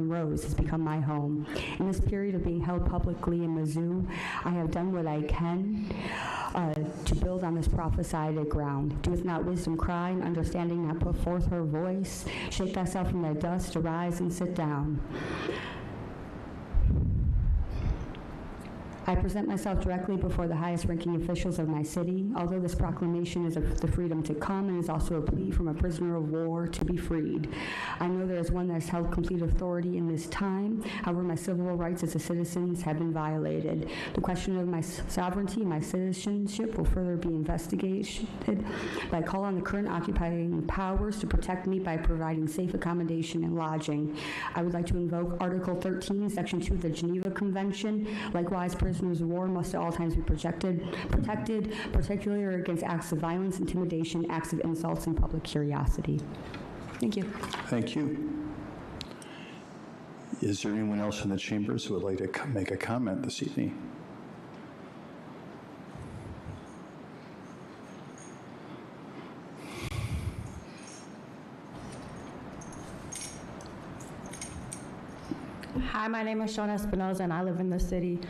Rose has become my home. In this period of being held publicly in Mizzou, I have done what I can to build on this prophesied ground. Doeth not wisdom cry, and understanding not put forth her voice? Shake thyself from thy dust, arise and sit down. I present myself directly before the highest-ranking officials of my city. Although this proclamation is of the freedom to come and is also a plea from a prisoner of war to be freed, I know there is one that has held complete authority in this time. However, my civil rights as a citizen have been violated. The question of my sovereignty and my citizenship will further be investigated by call on the current occupying powers to protect me by providing safe accommodation and lodging. I would like to invoke Article 13, Section 2 of the Geneva Convention. Likewise, prisoners of war must at all times be protected, particularly against acts of violence, intimidation, acts of insults, and public curiosity. Thank you. Thank you. Is there anyone else in the chambers who would like to make a comment this evening? Hi, my name is Shona Espinoza, and I live in the city.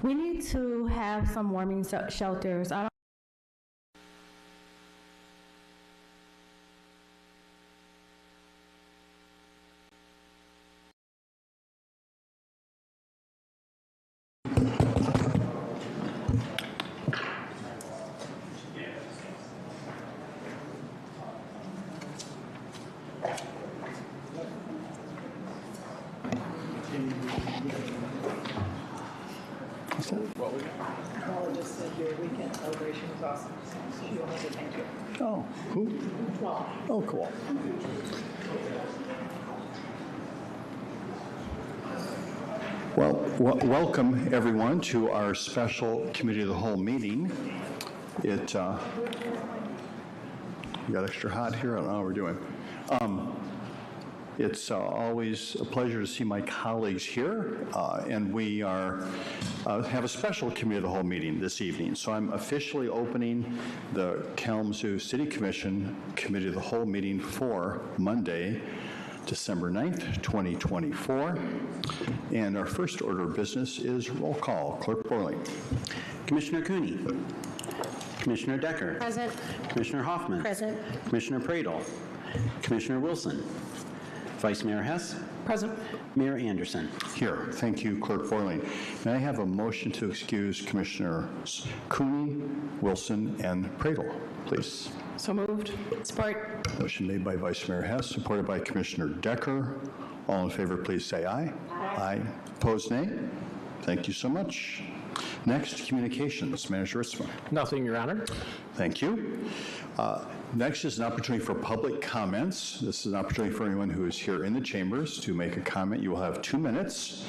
We need to have some warming shelters. Paula just said your weekend celebration was awesome. She wanted to thank you. Oh, who? Well, Oh, cool. Well, welcome everyone to our special Committee of the Whole meeting. It got extra hot here. I don't know how we're doing. It's always a pleasure to see my colleagues here, and we have a special Committee of the Whole meeting this evening. So I'm officially opening the Kalamazoo City Commission Committee of the Whole meeting for Monday, December 9th, 2024. And our first order of business is roll call. Clerk Borling. Commissioner Cooney. Commissioner Decker. Present. Commissioner Hoffman. Present. Commissioner Pradle. Commissioner Wilson. Vice Mayor Hess. Present. Mayor Anderson. Here. Thank you, Clerk Borling. May I have a motion to excuse Commissioners Cooney, Wilson, and Pradle, please? So moved. Support. Motion made by Vice Mayor Hess, supported by Commissioner Decker. All in favor, please say aye. Aye. Opposed, nay? Thank you so much. Next, communications. Manager Ritzman. Nothing, Your Honor. Thank you. Next is an opportunity for public comments. This is an opportunity for anyone who is here in the chambers to make a comment. You will have 2 minutes.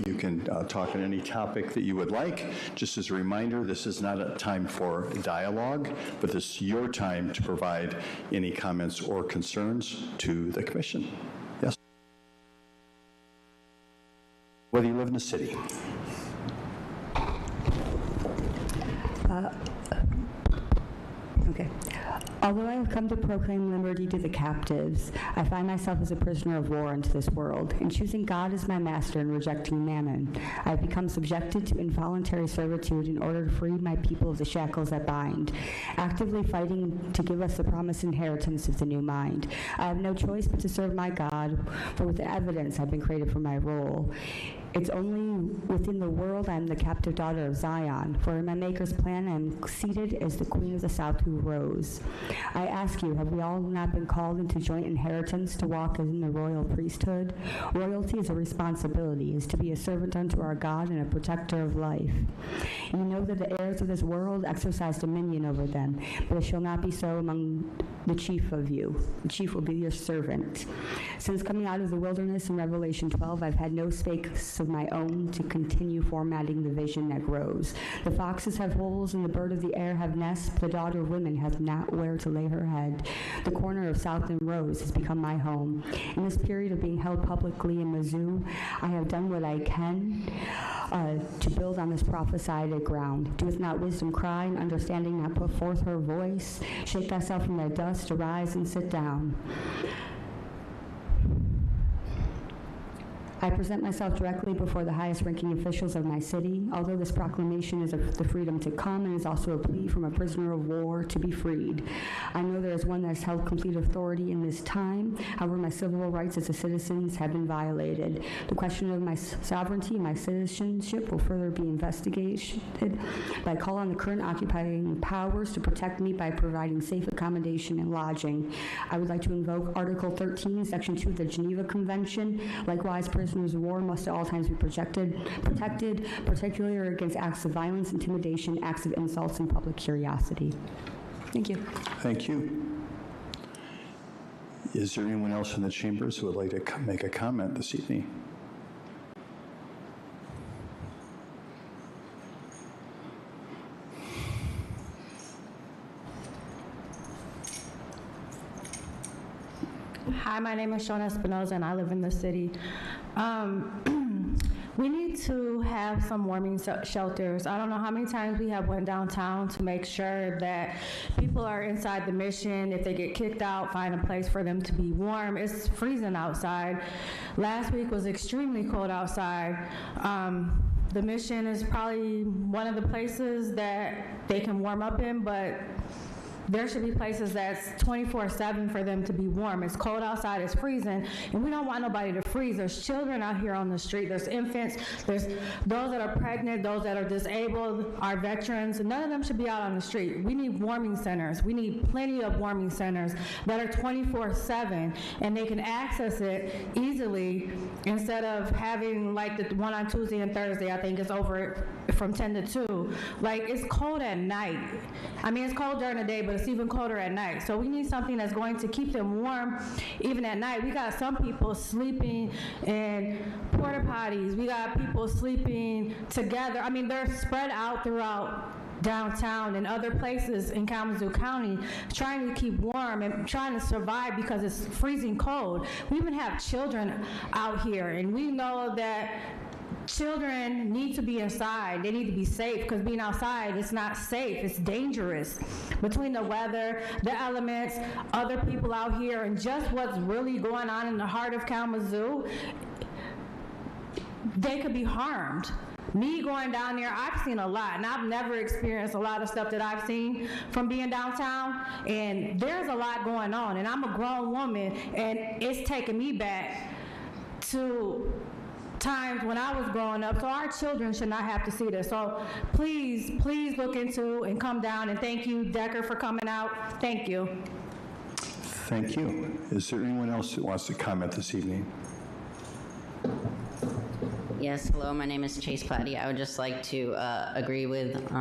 You can talk on any topic that you would like. Just as a reminder, this is not a time for dialogue, but this is your time to provide any comments or concerns to the commission. Yes? Whether you live in the city. Okay. Although I have come to proclaim liberty to the captives, I find myself as a prisoner of war into this world. In choosing God as my master and rejecting mammon, I have become subjected to involuntary servitude in order to free my people of the shackles that bind, actively fighting to give us the promised inheritance of the new mind. I have no choice but to serve my God, for with the evidence I've been created for my role. It's only within the world I am the captive daughter of Zion, for in my Maker's plan I am seated as the Queen of the South who rose. I ask you, have we all not been called into joint inheritance to walk as in the royal priesthood? Royalty is a responsibility, is to be a servant unto our God and a protector of life. You know that the heirs of this world exercise dominion over them, but it shall not be so among the chief of you. The chief will be your servant. Since coming out of the wilderness in Revelation 12, I've had no space of my own to continue formatting the vision that grows. The foxes have holes and the bird of the air have nests, but the daughter of women hath not where to lay her head. The corner of South and Rose has become my home. In this period of being held publicly in Mizzou, I have done what I can to build on this prophesied ground. Doeth not wisdom cry, and understanding not put forth her voice? Shake thyself from thy dust, arise and sit down. I present myself directly before the highest-ranking officials of my city. Although this proclamation is of the freedom to come and is also a plea from a prisoner of war to be freed. I know there is one that has held complete authority in this time. However, my civil rights as a citizen have been violated. The question of my sovereignty and my citizenship will further be investigated. I call on the current occupying powers to protect me by providing safe accommodation and lodging. I would like to invoke Article 13, Section 2 of the Geneva Convention. Likewise, prisoners of war must at all times be protected, particularly against acts of violence, intimidation, acts of insults, and public curiosity. Thank you. Thank you. Is there anyone else in the chambers who would like to make a comment this evening? Hi, my name is Shona Espinoza, and I live in the city. We need to have some warming shelters. I don't know how many times we have went downtown to make sure that people are inside the mission. If they get kicked out, find a place for them to be warm. It's freezing outside. Last week was extremely cold outside. The mission is probably one of the places that they can warm up in, but there should be places that's 24/7 for them to be warm. It's cold outside, it's freezing, and we don't want nobody to freeze. There's children out here on the street, there's infants, there's those that are pregnant, those that are disabled, our veterans, and none of them should be out on the street. We need warming centers. We need plenty of warming centers that are 24/7, and they can access it easily instead of having like the one on Tuesday and Thursday, I think it's over from 10 to 2. Like, it's cold at night. I mean, it's cold during the day, but it's even colder at night. So we need something that's going to keep them warm even at night. We got some people sleeping in porta potties. We got people sleeping together. I mean, they're spread out throughout downtown and other places in Kalamazoo County trying to keep warm and trying to survive because it's freezing cold. We even have children out here, and we know that children need to be inside. They need to be safe because being outside is not safe. It's dangerous. Between the weather, the elements, other people out here, and just what's really going on in the heart of Kalamazoo, they could be harmed. Me going down there, I've seen a lot, and I've never experienced a lot of stuff that I've seen from being downtown, and there's a lot going on, and I'm a grown woman, and it's taking me back to times when I was growing up, so our children should not have to see this. So please look into and come down, and thank you, Decker, for coming out. Thank you. Thank you. Is there anyone else that wants to comment this evening? Yes, hello, my name is Chase Platty. I would just like to agree with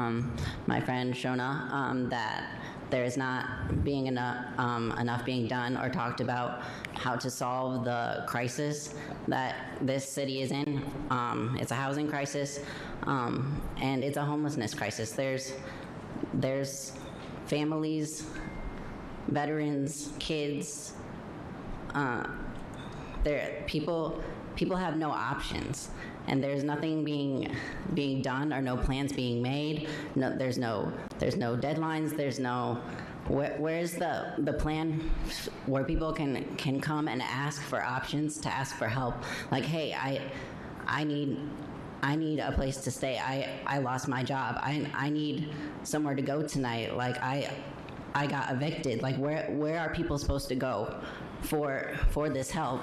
my friend Shona that there is not being enough being done or talked about how to solve the crisis that this city is in. It's a housing crisis, and it's a homelessness crisis. There's families, veterans, kids. People have no options, and there's nothing being done or no plans being made. No, there's no deadlines. There's no where's the plan where people can come and ask for options, to ask for help. Like, hey, I need a place to stay. I lost my job. I need somewhere to go tonight. Like, I got evicted. Like, where are people supposed to go for this help?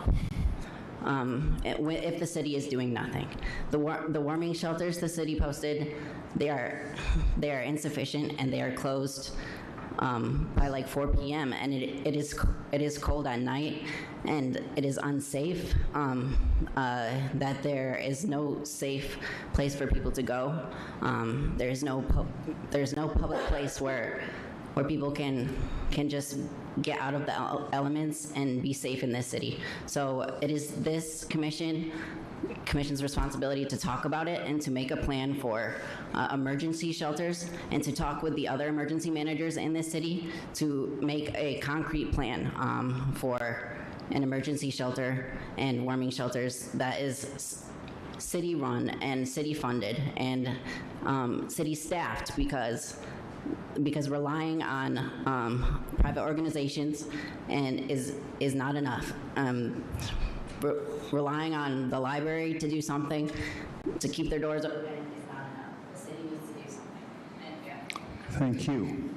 If the city is doing nothing. The warming shelters the city posted, they are insufficient, and they are closed by like 4 p.m. and it is cold at night, and it is unsafe. That there is no safe place for people to go. There's no public place where people can just get out of the elements and be safe in this city. So it is this commission's responsibility to talk about it and to make a plan for emergency shelters, and to talk with the other emergency managers in this city to make a concrete plan for an emergency shelter and warming shelters that is city run and city funded and city staffed, because relying on private organizations and is not enough. relying on the library to do something, to keep their doors open, is not enough. The city needs to do something. And, yeah. Thank you.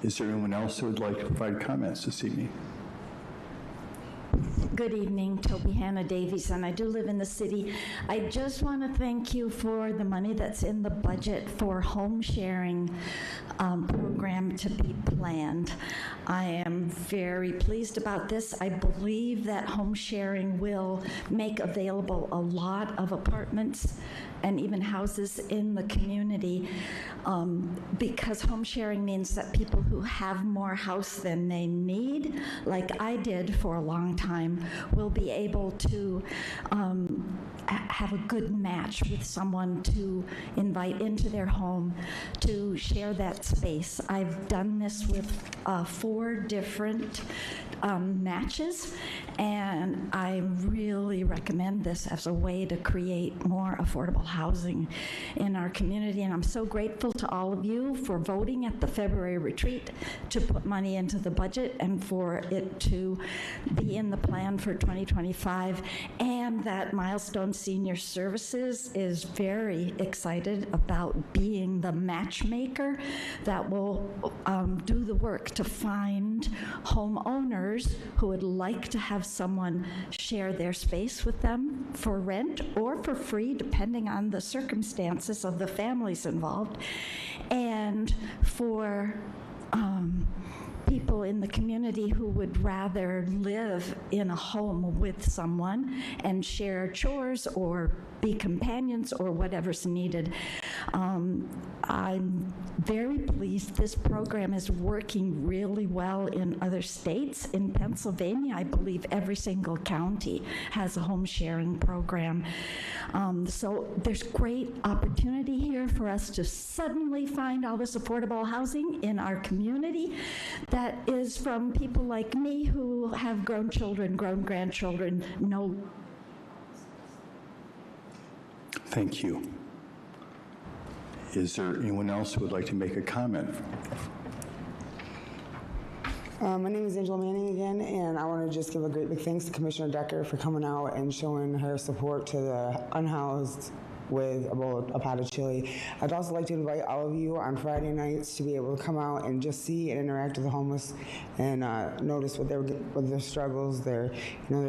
Is there anyone else who would like to provide comments this evening? Good evening, Toby Hannah Davies, and I do live in the city. I just want to thank you for the money that's in the budget for home sharing program to be planned. I am very pleased about this. I believe that home sharing will make available a lot of apartments and even houses in the community, because home sharing means that people who have more house than they need, like I did for a long time, will be able to have a good match with someone to invite into their home to share that space. I've done this with 4 different matches, and I really recommend this as a way to create more affordable housing in our community. And I'm so grateful to all of you for voting at the February retreat to put money into the budget and for it to be in the plan for 2025, and that Milestone Senior Services is very excited about being the matchmaker that will do the work to find homeowners who would like to have someone share their space with them for rent or for free, depending on the circumstances of the families involved, and for people in the community who would rather live in a home with someone and share chores or be companions or whatever's needed. I'm very pleased this program is working really well in other states. In Pennsylvania, I believe every single county has a home sharing program. So there's great opportunity here for us to suddenly find all this affordable housing in our community that is from people like me who have grown children, grown grandchildren, no. Thank you. Is there anyone else who would like to make a comment? My name is Angela Manning again, and I want to just give a great big thanks to Commissioner Decker for coming out and showing her support to the unhoused with a bowl of pot of chili. I'd also like to invite all of you on Friday nights to be able to come out and just see and interact with the homeless and notice what their struggles, their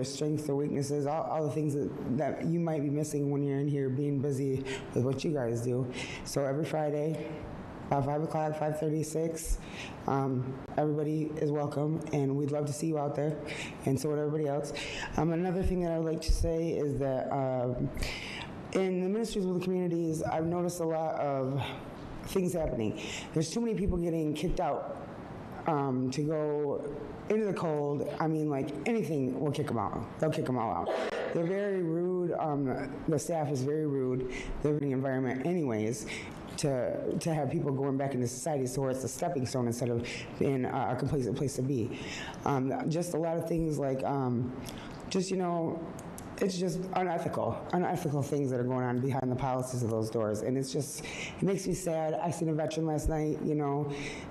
strengths, their weaknesses, all the things that you might be missing when you're in here being busy with what you guys do. So every Friday, about 5 o'clock, 5:36. Everybody is welcome, and we'd love to see you out there, and so would everybody else. Another thing that I would like to say is that in the ministries with the communities, I've noticed a lot of things happening. There's too many people getting kicked out to go into the cold. I mean, like, anything will kick them out. They'll kick them all out. They're very rude. The staff is very rude. The living environment anyways, to have people going back into society, so it's a stepping stone instead of being a complacent place to be. Just a lot of things like, it's just unethical things that are going on behind the policies of those doors. And it makes me sad. I seen a veteran last night,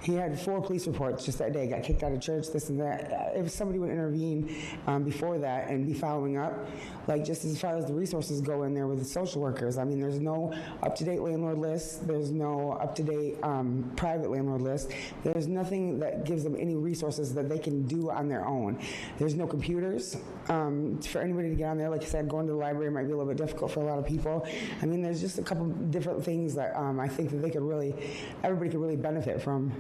he had 4 police reports just that day, got kicked out of church, this and that. If somebody would intervene before that and be following up, like just as far as the resources go in there with the social workers, I mean, there's no up-to-date landlord list, there's no up-to-date private landlord list, there's nothing that gives them any resources that they can do on their own. There's no computers for anybody to get on there. Like I said, going to the library might be a little bit difficult for a lot of people. I mean, there's just a couple different things that I think that everybody could really benefit from,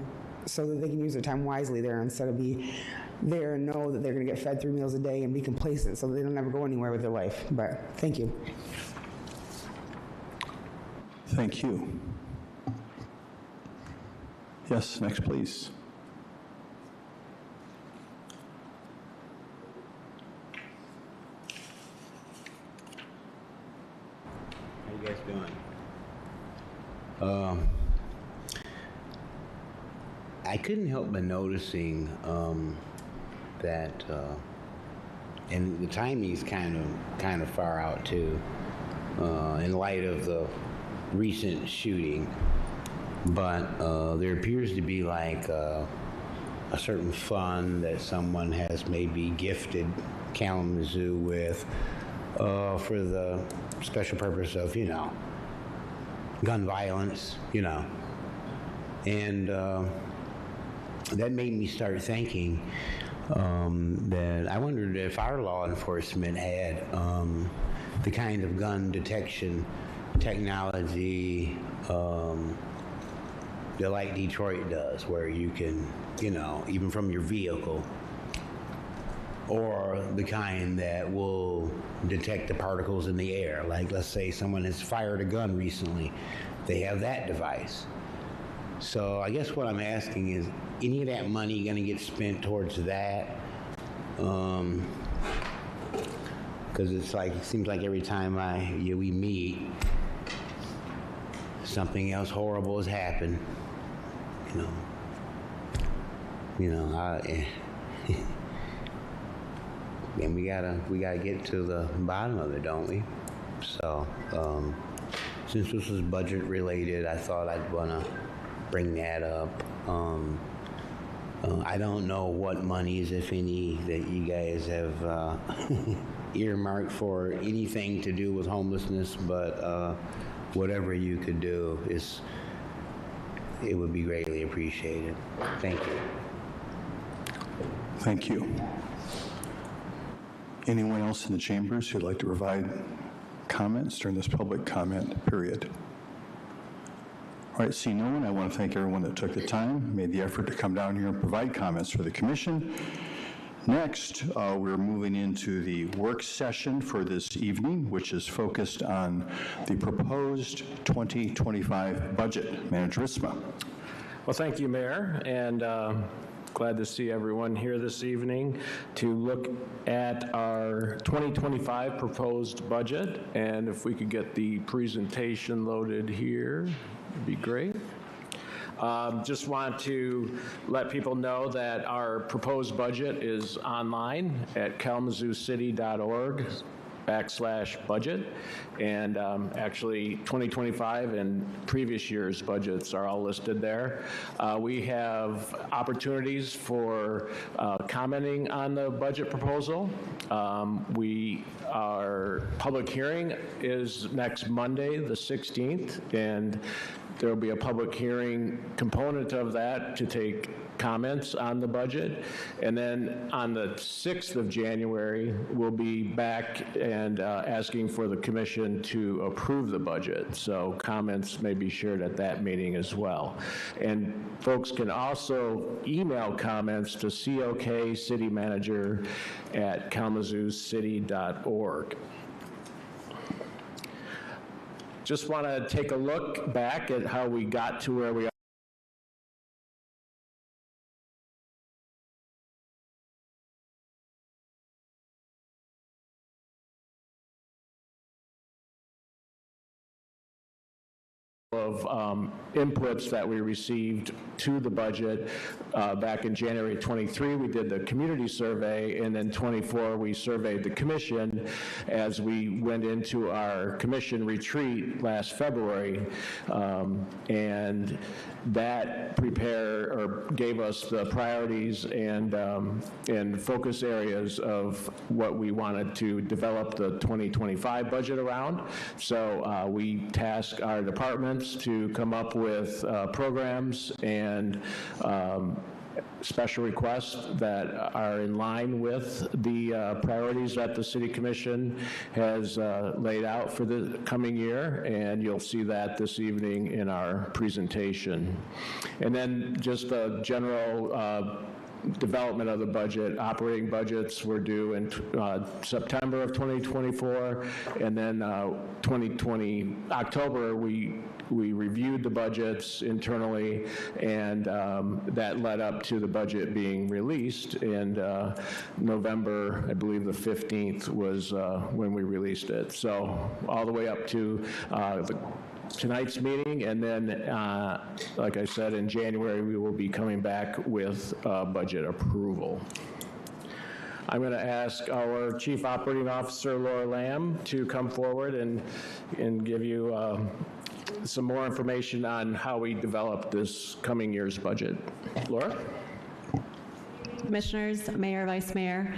so that they can use their time wisely there instead of be there and know that they're going to get fed 3 meals a day and be complacent so that they don't ever go anywhere with their life. But thank you. Thank you. Yes, next, please. How you guys doing? I couldn't help but noticing that, and the timing's kind of far out too, in light of the recent shooting. But there appears to be like a certain fund that someone has maybe gifted Kalamazoo with for the special purpose of, gun violence, and that made me start thinking that I wondered if our law enforcement had the kind of gun detection technology that like Detroit does, where you can, even from your vehicle, or the kind that will detect the particles in the air. Like, let's say someone has fired a gun recently, they have that device. So I guess what I'm asking is, any of that money going to get spent towards that? Because it seems like every time we meet, something else horrible has happened. And we gotta get to the bottom of it, don't we? So, since this is budget related, I thought I'd wanna bring that up. I don't know what monies, if any, that you guys have earmarked for anything to do with homelessness, but whatever you could do it would be greatly appreciated. Thank you. Thank you. Anyone else in the chambers who'd like to provide comments during this public comment period? All right, seeing no one, I want to thank everyone that took the time, made the effort to come down here and provide comments for the commission. Next, we're moving into the work session for this evening, which is focused on the proposed 2025 budget. Manager Isma. Well, thank you, Mayor, and glad to see everyone here this evening to look at our 2025 proposed budget. And if we could get the presentation loaded here, it'd be great. Just want to let people know that our proposed budget is online at kalamazoocity.org/budget, and actually 2025 and previous year's budgets are all listed there. We have opportunities for commenting on the budget proposal. Our public hearing is next Monday, the 16th, and there will be a public hearing component of that to take comments on the budget. And then on the 6th of January, we'll be back and asking for the commission to approve the budget. So comments may be shared at that meeting as well. And folks can also email comments to COKCityManager@kalamazooCity.org. Just want to take a look back at how we got to where we are. Of inputs that we received to the budget. Back in January 23, we did the community survey, and then 24, we surveyed the commission as we went into our commission retreat last February, and that gave us the priorities and focus areas of what we wanted to develop the 2025 budget around. So we tasked our departments to come up with programs and special requests that are in line with the priorities that the City Commission has laid out for the coming year, and you'll see that this evening in our presentation. And then just a general development of the budget. Operating budgets were due in September of 2024, and then October, we reviewed the budgets internally, and that led up to the budget being released. And November, I believe the 15th was when we released it. So all the way up to tonight's meeting, and then, like I said, in January, we will be coming back with budget approval. I'm going to ask our Chief Operating Officer, Laura Lamb, to come forward and give you some more information on how we developed this coming year's budget. Laura? Commissioners, Mayor, Vice Mayor.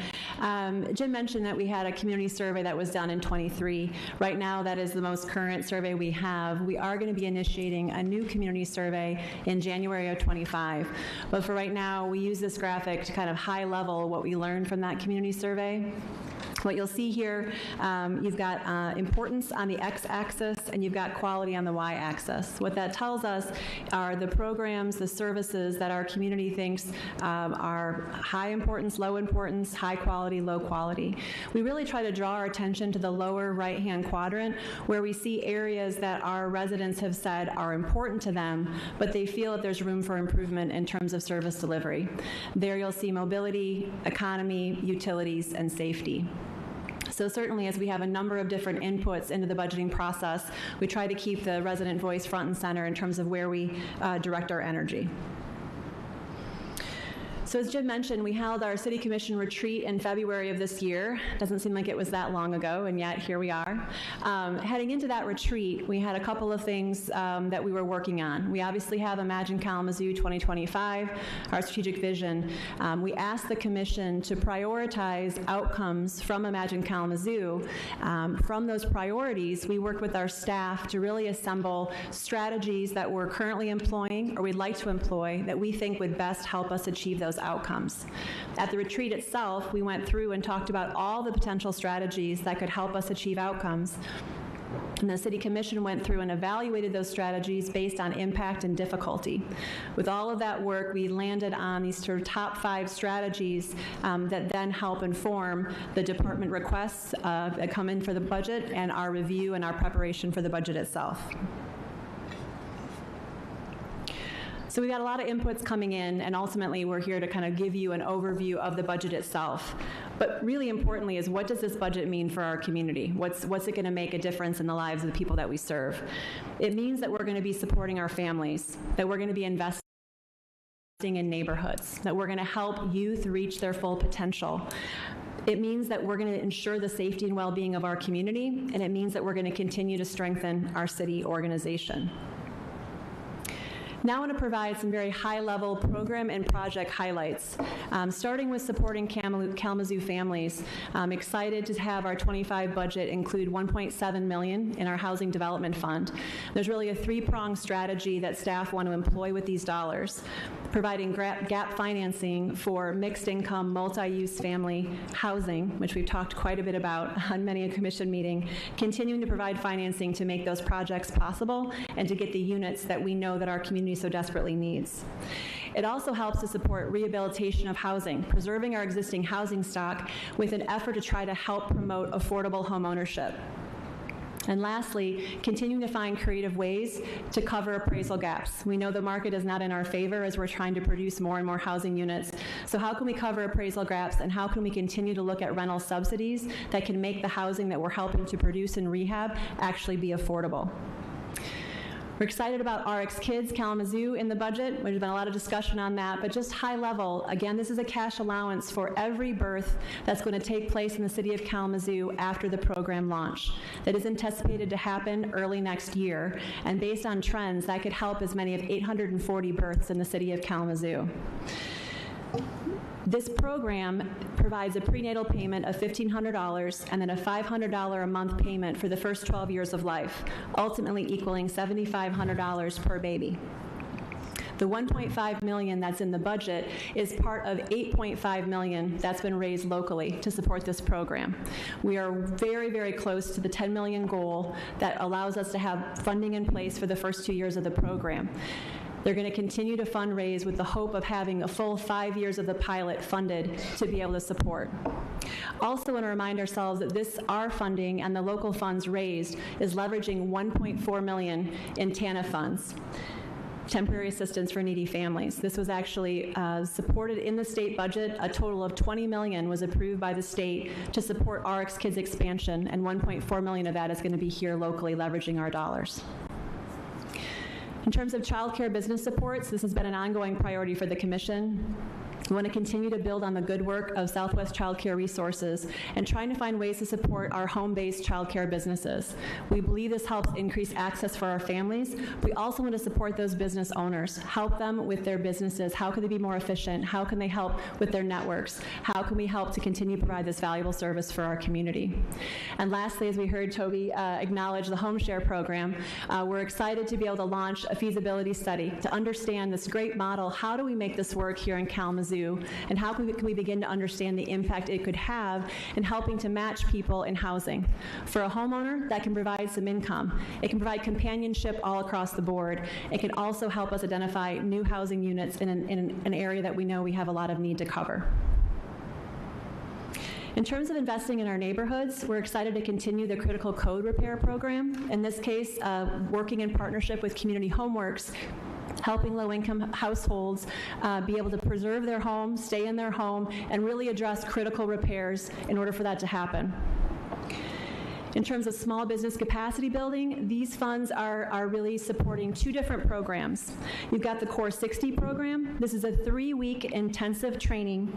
Jim mentioned that we had a community survey that was done in '23. Right now, that is the most current survey we have. We are going to be initiating a new community survey in January of '25. But for right now, we use this graphic to kind of high level what we learned from that community survey. What you'll see here, you've got importance on the x-axis and you've got quality on the y-axis. What that tells us are the programs, the services that our community thinks are high importance, low importance, high quality, low quality. We really try to draw our attention to the lower right-hand quadrant where we see areas that our residents have said are important to them, but they feel that there's room for improvement in terms of service delivery. There you'll see mobility, economy, utilities, and safety. So certainly as we have a number of different inputs into the budgeting process, we try to keep the resident voice front and center in terms of where we direct our energy. So as Jim mentioned, we held our City Commission retreat in February of this year. Doesn't seem like it was that long ago, and yet here we are. Heading into that retreat, we had a couple of things that we were working on. We obviously have Imagine Kalamazoo 2025, our strategic vision. We asked the Commission to prioritize outcomes from Imagine Kalamazoo. From those priorities, we worked with our staff to really assemble strategies that we're currently employing or we'd like to employ that we think would best help us achieve those outcomes. At the retreat itself, we went through and talked about all the potential strategies that could help us achieve outcomes. And the City Commission went through and evaluated those strategies based on impact and difficulty. With all of that work, we landed on these sort of top 5 strategies that then help inform the department requests that come in for the budget and our review and our preparation for the budget itself. So we got a lot of inputs coming in, and ultimately we're here to kind of give you an overview of the budget itself. But really importantly is, what does this budget mean for our community? What's it going to make a difference in the lives of the people that we serve? It means that we're going to be supporting our families, that we're going to be investing in neighborhoods, that we're going to help youth reach their full potential. It means that we're going to ensure the safety and well-being of our community, and it means that we're going to continue to strengthen our city organization. Now I want to provide some very high-level program and project highlights. Starting with supporting Kalamazoo families, I'm excited to have our '25 budget include $1.7 million in our Housing Development Fund. There's really a 3-pronged strategy that staff want to employ with these dollars: providing gap financing for mixed-income, multi-use family housing, which we've talked quite a bit about on many a commission meeting, continuing to provide financing to make those projects possible and to get the units that we know that our community so desperately needs. It also helps to support rehabilitation of housing, preserving our existing housing stock with an effort to try to help promote affordable home ownership. And lastly, continuing to find creative ways to cover appraisal gaps. We know the market is not in our favor as we're trying to produce more and more housing units. So how can we cover appraisal gaps, and how can we continue to look at rental subsidies that can make the housing that we're helping to produce and rehab actually be affordable? We're excited about RX Kids Kalamazoo in the budget. There's been a lot of discussion on that, but just high level, again, this is a cash allowance for every birth that's going to take place in the city of Kalamazoo after the program launch. That is anticipated to happen early next year, and based on trends, that could help as many as 840 births in the city of Kalamazoo. This program provides a prenatal payment of $1,500 and then a $500 a month payment for the first 12 years of life, ultimately equaling $7,500 per baby. The $1.5 million that's in the budget is part of $8.5 million that's been raised locally to support this program. We are very, very close to the $10 million goal that allows us to have funding in place for the first 2 years of the program. They're going to continue to fundraise with the hope of having a full 5 years of the pilot funded to be able to support. Also want to remind ourselves that our funding and the local funds raised is leveraging $1.4 million in TANF funds, temporary assistance for needy families. This was actually supported in the state budget. A total of $20 million was approved by the state to support RX Kids expansion, and $1.4 million of that is going to be here locally leveraging our dollars. In terms of child care business supports, this has been an ongoing priority for the Commission. We want to continue to build on the good work of Southwest Child Care Resources and trying to find ways to support our home-based child care businesses. We believe this helps increase access for our families. We also want to support those business owners, help them with their businesses. How can they be more efficient? How can they help with their networks? How can we help to continue to provide this valuable service for our community? And lastly, as we heard Toby acknowledge the home share program, we're excited to be able to launch a feasibility study to understand this great model. How do we make this work here in Kalamazoo? And how can we begin to understand the impact it could have in helping to match people in housing? For a homeowner, that can provide some income. It can provide companionship all across the board. It can also help us identify new housing units in an area that we know we have a lot of need to cover. In terms of investing in our neighborhoods, we're excited to continue the critical code repair program. In this case, working in partnership with Community Homeworks, helping low-income households be able to preserve their home, stay in their home, and really address critical repairs in order for that to happen. In terms of small business capacity building, these funds are really supporting two different programs. You've got the Core 60 program. This is a 3-week intensive training.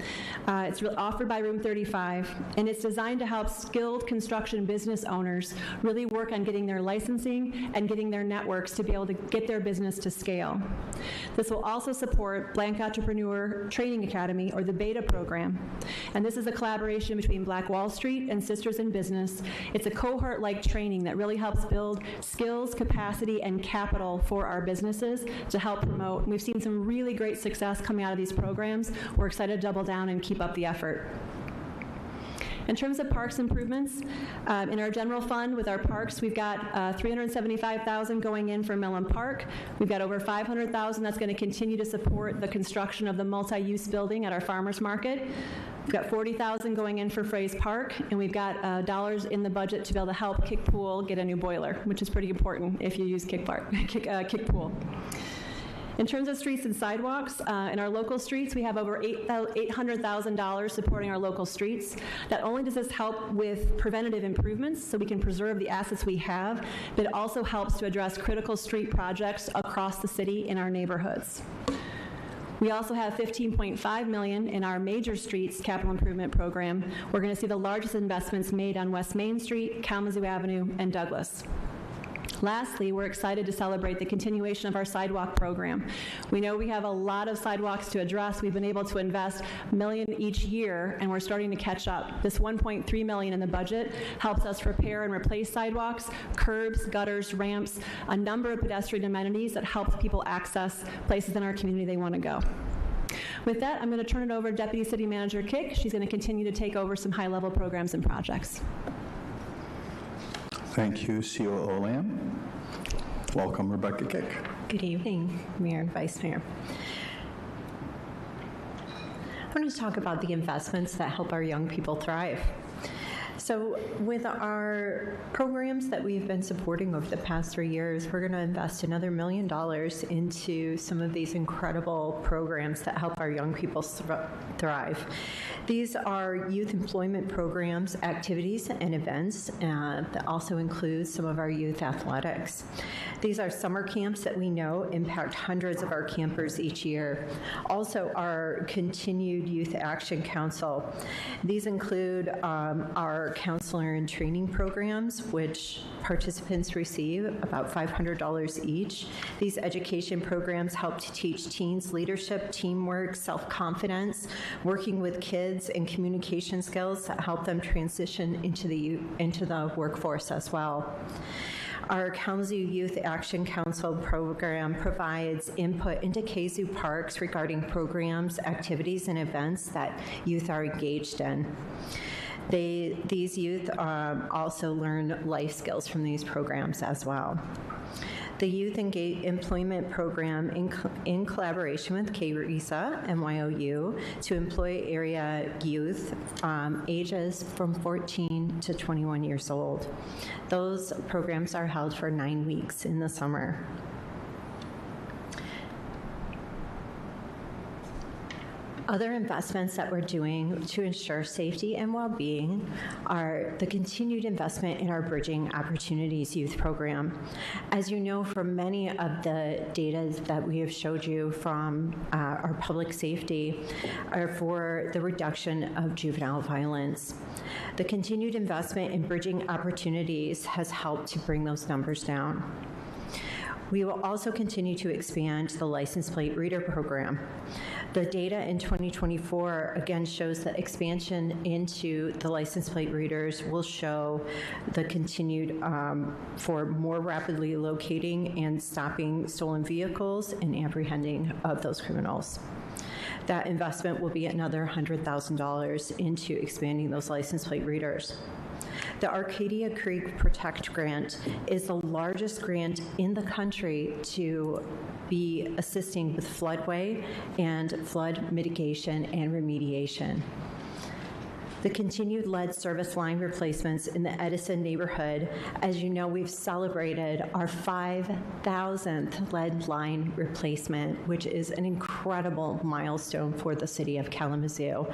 It's offered by Room 35, and it's designed to help skilled construction business owners really work on getting their licensing and getting their networks to be able to get their business to scale. This will also support Blank Entrepreneur Training Academy, or the BETA program. And this is a collaboration between Black Wall Street and Sisters in Business. It's a cohort-like training that really helps build skills, capacity, and capital for our businesses to help promote. We've seen some really great success coming out of these programs. We're excited to double down and keep up the effort. In terms of parks improvements, in our general fund with our parks, we've got $375,000 going in for Millen Park. We've got over $500,000 that's going to continue to support the construction of the multi-use building at our farmers market. We've got $40,000 going in for Fraze Park, and we've got dollars in the budget to be able to help Kick Pool get a new boiler, which is pretty important if you use Kick Pool. In terms of streets and sidewalks, in our local streets, we have over $800,000 supporting our local streets. Not only does this help with preventative improvements so we can preserve the assets we have, but it also helps to address critical street projects across the city in our neighborhoods. We also have $15.5 million in our major streets capital improvement program. We're going to see the largest investments made on West Main Street, Kalamazoo Avenue, and Douglas. Lastly, we're excited to celebrate the continuation of our sidewalk program. We know we have a lot of sidewalks to address. We've been able to invest $1 million each year, and we're starting to catch up. This $1.3 million in the budget helps us repair and replace sidewalks, curbs, gutters, ramps, a number of pedestrian amenities that helps people access places in our community they want to go. With that, I'm going to turn it over to Deputy City Manager Kick. She's going to continue to take over some high-level programs and projects. Thank you, COO Lamb. Welcome, Rebecca Kick. Good evening, Mayor and Vice Mayor. I want to talk about the investments that help our young people thrive. So with our programs that we've been supporting over the past 3 years, we're going to invest another $1 million into some of these incredible programs that help our young people thrive. These are youth employment programs, activities, and events that also include some of our youth athletics. These are summer camps that we know impact hundreds of our campers each year. Also, our continued Youth Action Council. These include our counselor and training programs, which participants receive about $500 each. These education programs help to teach teens leadership, teamwork, self-confidence, working with kids, and communication skills that help them transition into the workforce as well. Our Kalamazoo Youth Action Council program provides input into KZoo parks regarding programs, activities, and events that youth are engaged in. These youth also learn life skills from these programs as well. The Youth Employment Program, in collaboration with KRESA, MYOU, to employ area youth ages from 14 to 21 years old. Those programs are held for 9 weeks in the summer. Other investments that we're doing to ensure safety and well-being are the continued investment in our Bridging Opportunities Youth Program. As you know, from many of the data that we have showed you from our public safety are for the reduction of juvenile violence. The continued investment in Bridging Opportunities has helped to bring those numbers down. We will also continue to expand the license plate reader program. The data in 2024 again shows that expansion into the license plate readers will show the continued for more rapidly locating and stopping stolen vehicles and apprehending of those criminals. That investment will be another $100,000 into expanding those license plate readers. The Arcadia Creek Protect Grant is the largest grant in the country to be assisting with floodway and flood mitigation and remediation. The continued lead service line replacements in the Edison neighborhood. As you know, we've celebrated our 5,000th lead line replacement, which is an incredible milestone for the city of Kalamazoo.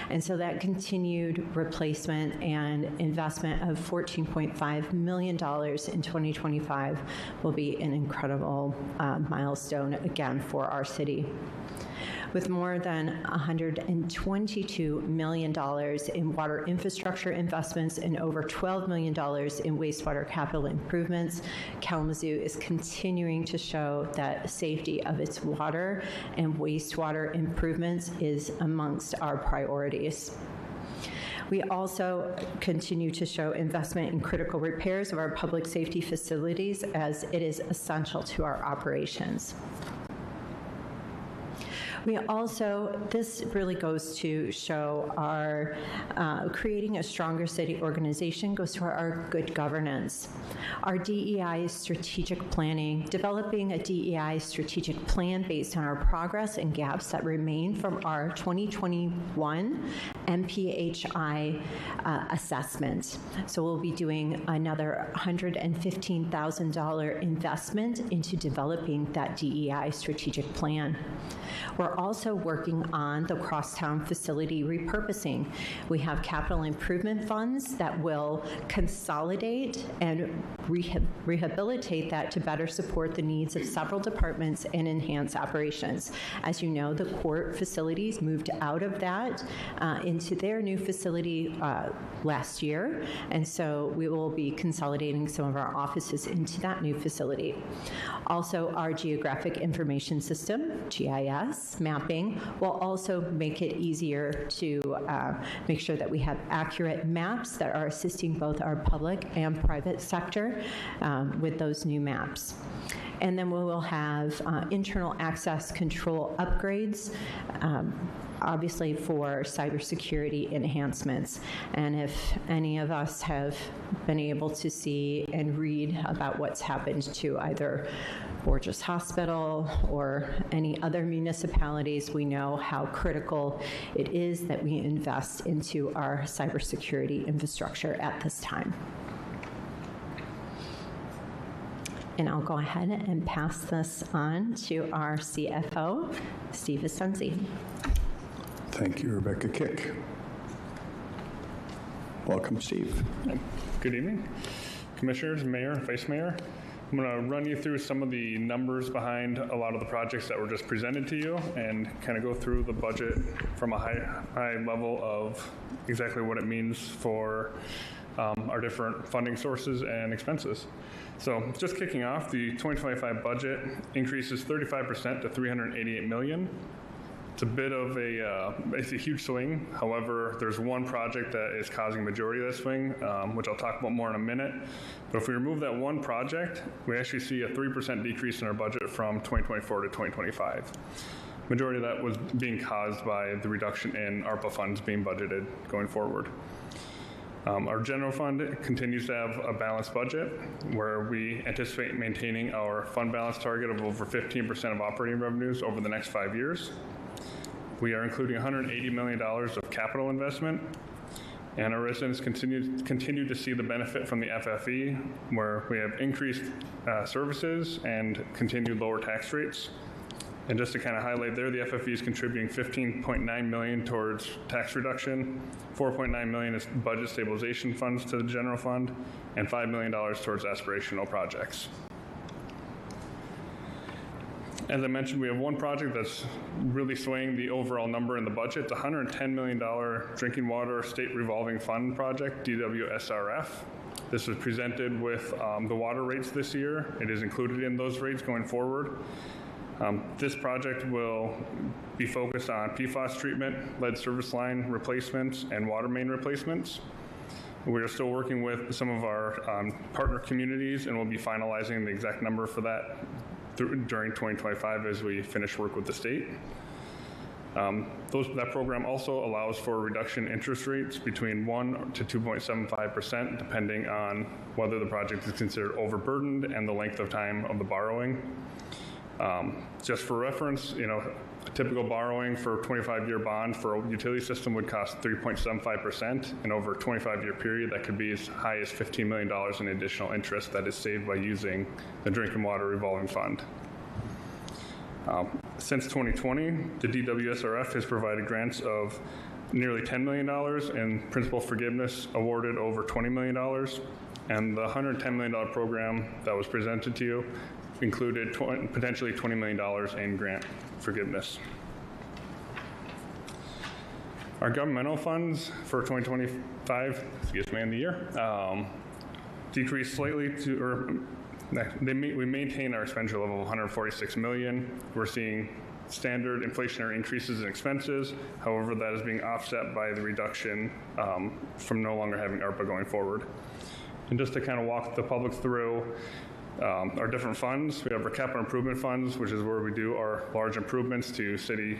And so that continued replacement and investment of $14.5 million in 2025 will be an incredible milestone again for our city. With more than $122 million in water infrastructure investments and over $12 million in wastewater capital improvements, Kalamazoo is continuing to show that safety of its water and wastewater improvements is amongst our priorities. We also continue to show investment in critical repairs of our public safety facilities as it is essential to our operations. We also, this really goes to show our creating a stronger city organization goes to our good governance. Our DEI strategic planning, developing a DEI strategic plan based on our progress and gaps that remain from our 2021 MPHI assessment. So we'll be doing another $115,000 investment into developing that DEI strategic plan. We're also working on the crosstown facility repurposing. We have capital improvement funds that will consolidate and rehabilitate that to better support the needs of several departments and enhance operations. As you know, the court facilities moved out of that into their new facility last year, and so we will be consolidating some of our offices into that new facility. Also, our geographic information system, GIS, mapping, will also make it easier to make sure that we have accurate maps that are assisting both our public and private sector with those new maps. And then we will have internal access control upgrades, obviously for cybersecurity enhancements. And if any of us have been able to see and read about what's happened to either Borges Hospital or any other municipalities, we know how critical it is that we invest into our cybersecurity infrastructure at this time. And I'll go ahead and pass this on to our CFO, Steve Ascenzi. Thank you, Rebecca Kick. Welcome, Steve. Good evening, Commissioners, Mayor, Vice Mayor. I'm going to run you through some of the numbers behind a lot of the projects that were just presented to you and kind of go through the budget from a high level of exactly what it means for our different funding sources and expenses. So just kicking off, the 2025 budget increases 35% to $388 million. It's a bit of it's a huge swing. However, there's one project that is causing the majority of that swing, which I'll talk about more in a minute. But if we remove that one project, we actually see a 3% decrease in our budget from 2024 to 2025. Majority of that was being caused by the reduction in ARPA funds being budgeted going forward. Our general fund continues to have a balanced budget where we anticipate maintaining our fund balance target of over 15% of operating revenues over the next 5 years. We are including $180 million of capital investment, and our residents continue to see the benefit from the FFE, where we have increased services and continued lower tax rates. And just to kind of highlight there, the FFE is contributing $15.9 million towards tax reduction, $4.9 million is budget stabilization funds to the general fund, and $5 million towards aspirational projects. As I mentioned, we have one project that's really swaying the overall number in the budget. It's a $110 million drinking water state revolving fund project, DWSRF. This was presented with the water rates this year. It is included in those rates going forward. This project will be focused on PFAS treatment, lead service line replacements, and water main replacements. We are still working with some of our partner communities, and we'll be finalizing the exact number for that during 2025 as we finish work with the state. That program also allows for a reduction in interest rates between 1 to 2.75%, depending on whether the project is considered overburdened and the length of time of the borrowing. Just for reference, a typical borrowing for a 25-year bond for a utility system would cost 3.75%, and over a 25-year period, that could be as high as $15 million in additional interest that is saved by using the Drinking Water Revolving Fund. Since 2020, the DWSRF has provided grants of nearly $10 million and principal forgiveness awarded over $20 million, and the $110 million program that was presented to you included potentially $20 million in grant forgiveness. Our governmental funds for 2025, in the year, decreased slightly we maintain our expenditure level of $146 million. We're seeing standard inflationary increases in expenses. However, that is being offset by the reduction from no longer having ARPA going forward. And just to kind of walk the public through our different funds, we have our capital improvement funds, which is where we do our large improvements to city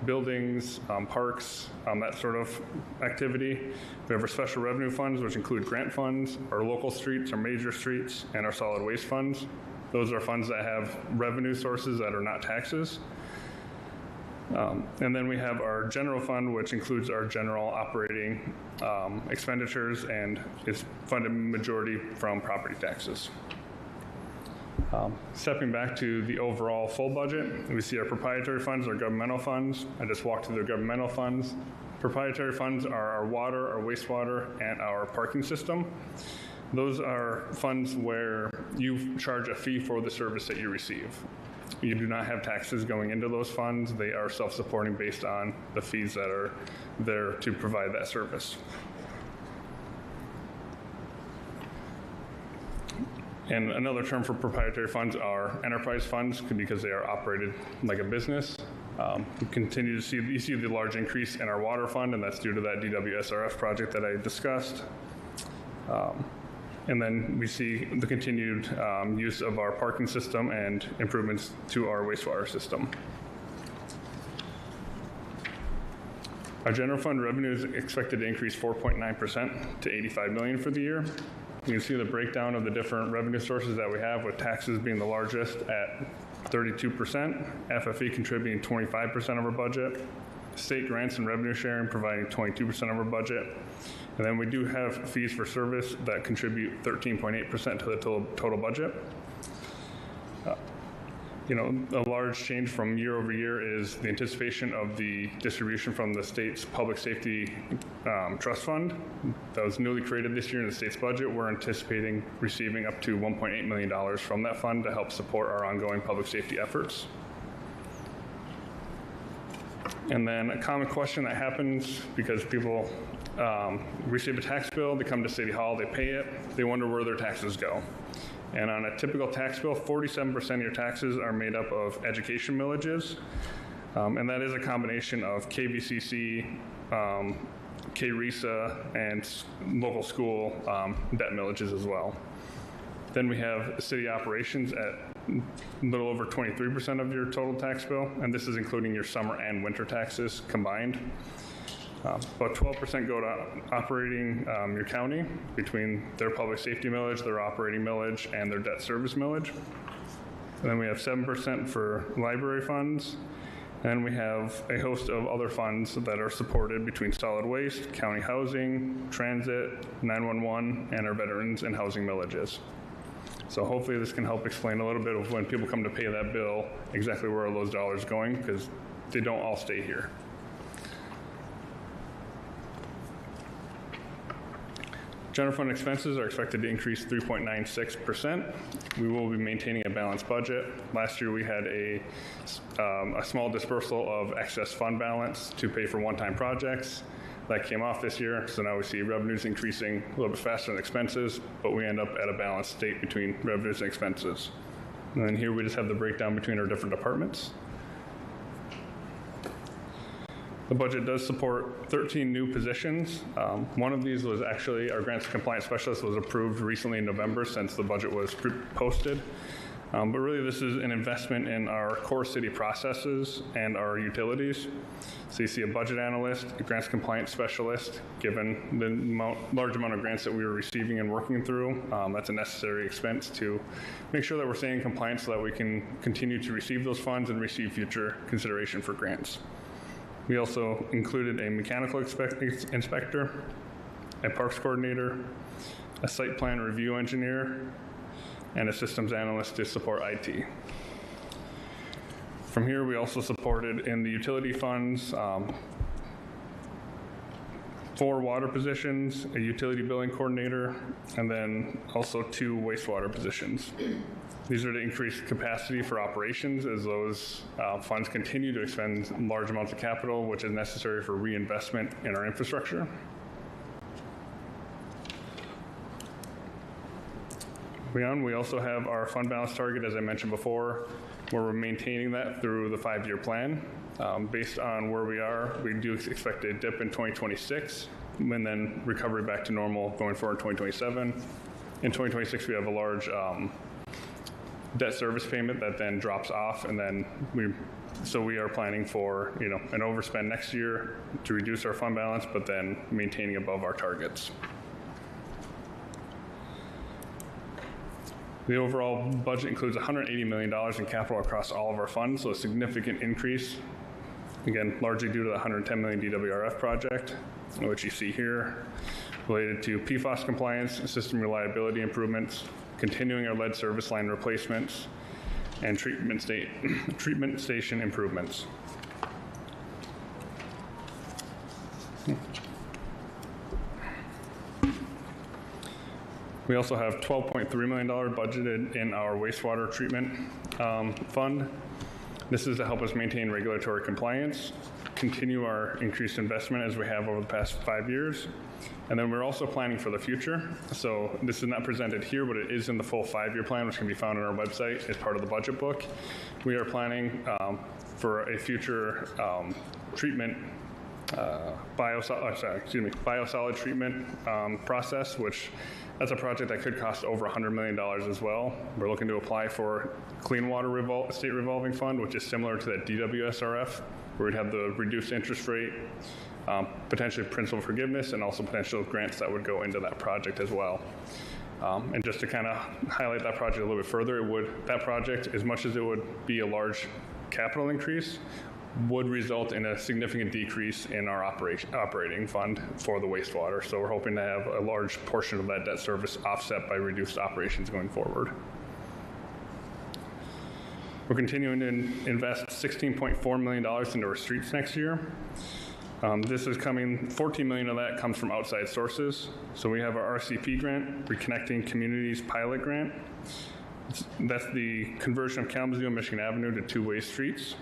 buildings, parks, that sort of activity. We have our special revenue funds, which include grant funds, our local streets, our major streets, and our solid waste funds. Those are funds that have revenue sources that are not taxes. And then we have our general fund, which includes our general operating expenditures and is funded majority from property taxes. Stepping back to the overall full budget, we see our proprietary funds, our governmental funds. I just walked through the governmental funds. Proprietary funds are our water, our wastewater, and our parking system. Those are funds where you charge a fee for the service that you receive. You do not have taxes going into those funds. They are self-supporting based on the fees that are there to provide that service. And another term for proprietary funds are enterprise funds because they are operated like a business. We continue to see, you see the large increase in our water fund, and that's due to that DWSRF project that I discussed. And then we see the continued use of our parking system and improvements to our wastewater system. Our general fund revenue is expected to increase 4.9% to $85 million for the year. You can see the breakdown of the different revenue sources that we have, with taxes being the largest at 32%, FFE contributing 25% of our budget, state grants and revenue sharing providing 22% of our budget, and then we do have fees for service that contribute 13.8% to the total budget. A large change from year over year is the anticipation of the distribution from the state's public safety trust fund that was newly created this year in the state's budget. We're anticipating receiving up to $1.8 million from that fund to help support our ongoing public safety efforts. And then a common question that happens because people receive a tax bill, they come to City Hall, they pay it, they wonder where their taxes go. And on a typical tax bill, 47% of your taxes are made up of education millages. And that is a combination of KVCC, KRESA, and local school debt millages as well. Then we have city operations at a little over 23% of your total tax bill, and this is including your summer and winter taxes combined. About 12% go to operating your county between their public safety millage, their operating millage, and their debt service millage. And then we have 7% for library funds. And we have a host of other funds that are supported between solid waste, county housing, transit, 911, and our veterans and housing millages. So hopefully this can help explain a little bit of when people come to pay that bill, exactly where are those dollars going, because they don't all stay here. General fund expenses are expected to increase 3.96%. We will be maintaining a balanced budget. Last year we had a small dispersal of excess fund balance to pay for one-time projects. That came off this year, so now we see revenues increasing a little bit faster than expenses, but we end up at a balanced state between revenues and expenses. And then here we just have the breakdown between our different departments. The budget does support 13 new positions. One of these was actually our grants compliance specialist was approved recently in November since the budget was posted. But really this is an investment in our core city processes and our utilities. So you see a budget analyst, a grants compliance specialist, given the large amount of grants that we were receiving and working through. That's a necessary expense to make sure that we're staying in compliance so that we can continue to receive those funds and receive future consideration for grants. We also included a mechanical inspector, a parks coordinator, a site plan review engineer, and a systems analyst to support IT. From here, we also supported in the utility funds 4 water positions, a utility billing coordinator, and then also 2 wastewater positions. These are to increase capacity for operations as those funds continue to expend large amounts of capital, which is necessary for reinvestment in our infrastructure. We also have our fund balance target, as I mentioned before, where we're maintaining that through the 5-year plan. Based on where we are, we do expect a dip in 2026, and then recovery back to normal going forward in 2027. In 2026, we have a large debt service payment that then drops off, and then we are planning for an overspend next year to reduce our fund balance, but then maintaining above our targets. The overall budget includes $180 million in capital across all of our funds, so a significant increase, again, largely due to the $110 million DWRF project, which you see here, related to PFAS compliance, system reliability improvements, continuing our lead service line replacements, and treatment station improvements. We also have $12.3 million budgeted in our wastewater treatment fund. This is to help us maintain regulatory compliance, continue our increased investment as we have over the past 5 years, and then we're also planning for the future. So this is not presented here, but it is in the full 5-year plan, which can be found on our website as part of the budget book. We are planning for a future treatment biosolid treatment process, which that's a project that could cost over $100 million as well. We're looking to apply for Clean Water State Revolving Fund, which is similar to that DWSRF, where we'd have the reduced interest rate, potentially principal forgiveness, and also potential grants that would go into that project as well. And just to kind of highlight that project a little bit further, that project, as much as it would be a large capital increase, would result in a significant decrease in our operating fund for the wastewater. So we're hoping to have a large portion of that debt service offset by reduced operations going forward. We're continuing to invest $16.4 million into our streets next year. This is coming, $14 million of that comes from outside sources. So we have our RCP grant, Reconnecting Communities Pilot Grant. That's the conversion of Kalamazoo and Michigan Avenue to 2-way streets.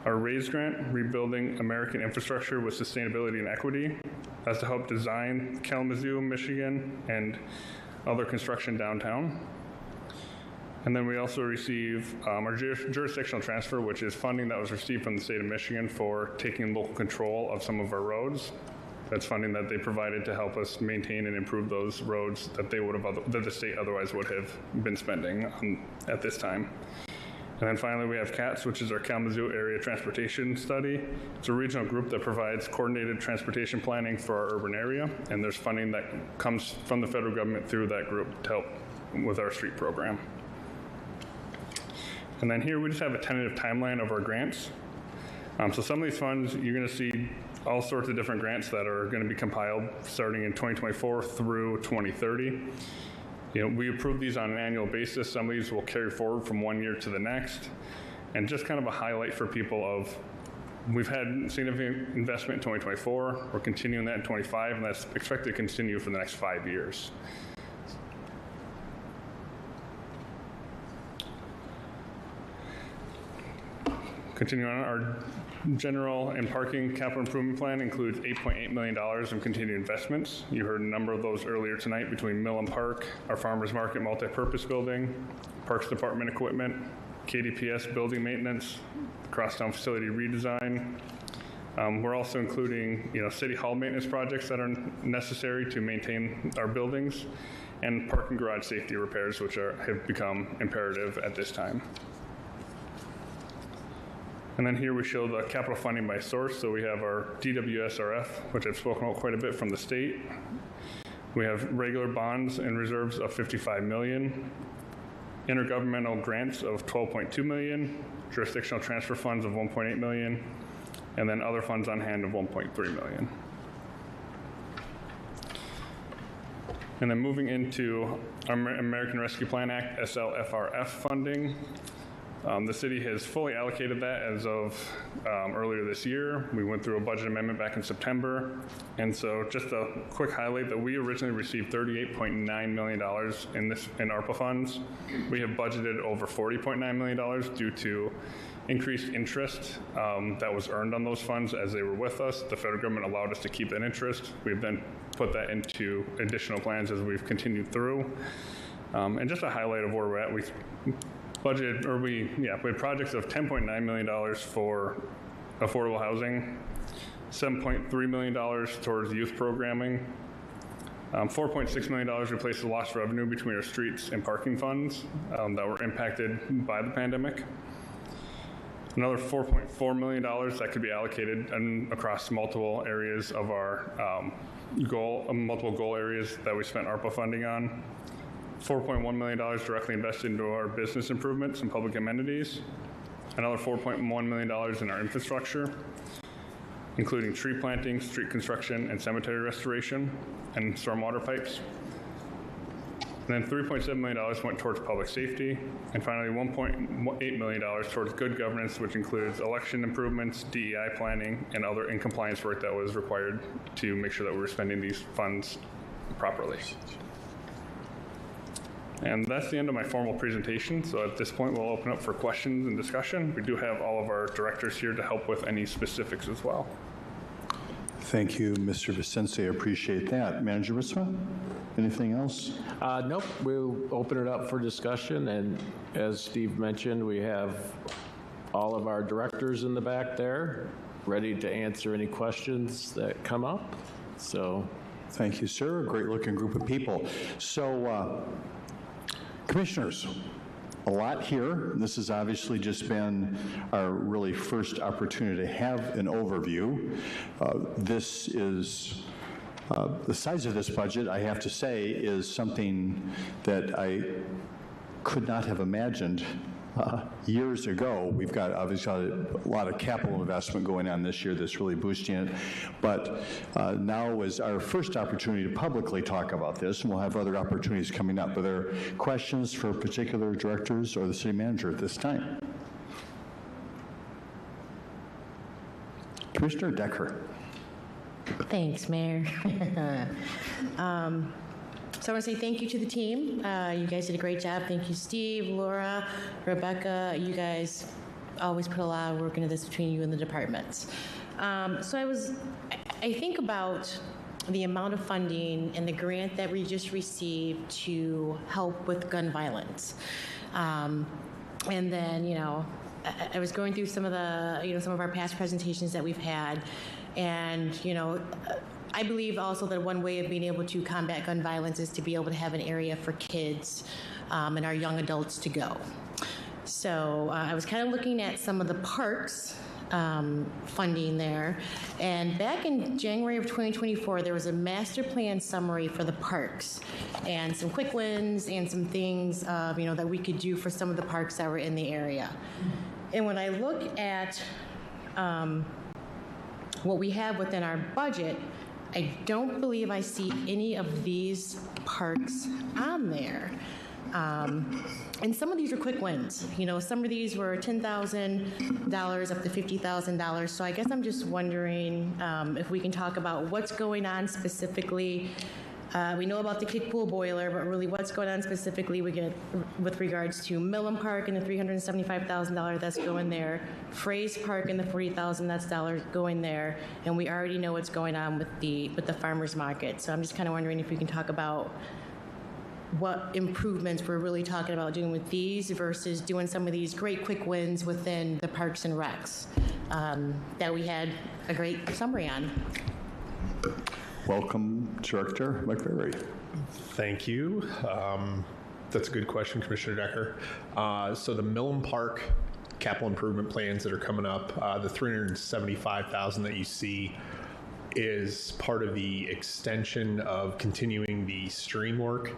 Our RAISE grant, Rebuilding American Infrastructure with Sustainability and Equity. That's to help design Kalamazoo, Michigan, and other construction downtown. And then we also receive our jurisdictional transfer, which is funding that was received from the state of Michigan for taking local control of some of our roads. That's funding that they provided to help us maintain and improve those roads that that the state otherwise would have been spending at this time. And then finally, we have CATS, which is our Kalamazoo Area Transportation Study. It's a regional group that provides coordinated transportation planning for our urban area, and there's funding that comes from the federal government through that group to help with our street program. And then here we just have a tentative timeline of our grants. So some of these funds, you're going to see all sorts of different grants that are going to be compiled starting in 2024 through 2030. We approve these on an annual basis. Some of these will carry forward from one year to the next. And just kind of a highlight for people of, we've had significant investment in 2024. We're continuing that in 25, and that's expected to continue for the next 5 years. Continuing on, our general and parking capital improvement plan includes $8.8 million in continued investments. You heard a number of those earlier tonight between Mill and Park, our Farmers Market multi-purpose building, Parks Department equipment, KDPS building maintenance, crosstown facility redesign. We're also including, city hall maintenance projects that are necessary to maintain our buildings, and parking garage safety repairs, which have become imperative at this time. And then here we show the capital funding by source. So we have our DWSRF, which I've spoken about quite a bit from the state. We have regular bonds and reserves of $55 million, intergovernmental grants of $12.2 million, jurisdictional transfer funds of $1.8 million, and then other funds on hand of $1.3 million. And then moving into our American Rescue Plan Act, SLFRF funding. The city has fully allocated that as of earlier this year. We went through a budget amendment back in September. And so just a quick highlight that we originally received $38.9 million in ARPA funds. We have budgeted over $40.9 million due to increased interest that was earned on those funds as they were with us. The federal government allowed us to keep that interest. We've then put that into additional plans as we've continued through. And just a highlight of where we're at, we had projects of $10.9 million for affordable housing, $7.3 million towards youth programming, $4.6 million replaced the lost revenue between our streets and parking funds that were impacted by the pandemic. Another $4.4 million that could be allocated across multiple areas of our multiple goal areas that we spent ARPA funding on. $4.1 million directly invested into our business improvements and public amenities. Another $4.1 million in our infrastructure, including tree planting, street construction, and cemetery restoration, and stormwater pipes. And then $3.7 million went towards public safety. And finally, $1.8 million towards good governance, which includes election improvements, DEI planning, and other in-compliance work that was required to make sure that we were spending these funds properly. And that's the end of my formal presentation. So at this point, we'll open up for questions and discussion. We do have all of our directors here to help with any specifics as well. Thank you, Mr. Vicente. I appreciate that. Manager Ritzma, anything else? Nope. We'll open it up for discussion. And as Steve mentioned, we have all of our directors in the back there ready to answer any questions that come up. So, thank you, sir. A great-looking group of people. So, commissioners, a lot here. This has obviously just been our really first opportunity to have an overview. This is the size of this budget, I have to say, is something that I could not have imagined years ago. We've got obviously a lot of capital investment going on this year that's really boosting it. But now is our first opportunity to publicly talk about this, and we'll have other opportunities coming up. Are there questions for particular directors or the city manager at this time? Commissioner Decker. Thanks, Mayor. So I want to say thank you to the team. You guys did a great job. Thank you, Steve, Laura, Rebecca. You guys always put a lot of work into this between you and the departments. So I think about the amount of funding and the grant that we just received to help with gun violence. And then, I was going through some of the, some of our past presentations that we've had. And, I believe also that one way of being able to combat gun violence is to be able to have an area for kids and our young adults to go. So I was kind of looking at some of the parks funding there. And back in January of 2024, there was a master plan summary for the parks and some quick wins and some things, that we could do for some of the parks that were in the area. And when I look at what we have within our budget, I don't believe I see any of these parks on there. And some of these are quick wins. You know, some of these were $10,000 up to $50,000. So I guess I'm just wondering if we can talk about what's going on specifically. We know about the kick pool boiler, but really what's going on specifically we get with regards to Millen Park and the $375,000 that's going there, Fraze Park and the $40,000 that's going there, and we already know what's going on with the farmers market. So I'm just kind of wondering if we can talk about what improvements we're really talking about doing with these versus doing some of these great quick wins within the parks and recs that we had a great summary on. Welcome, Director McVeary. Thank you. That's a good question, Commissioner Decker. So the Millen Park capital improvement plans that are coming up, the $375,000 that you see is part of the extension of continuing the stream work.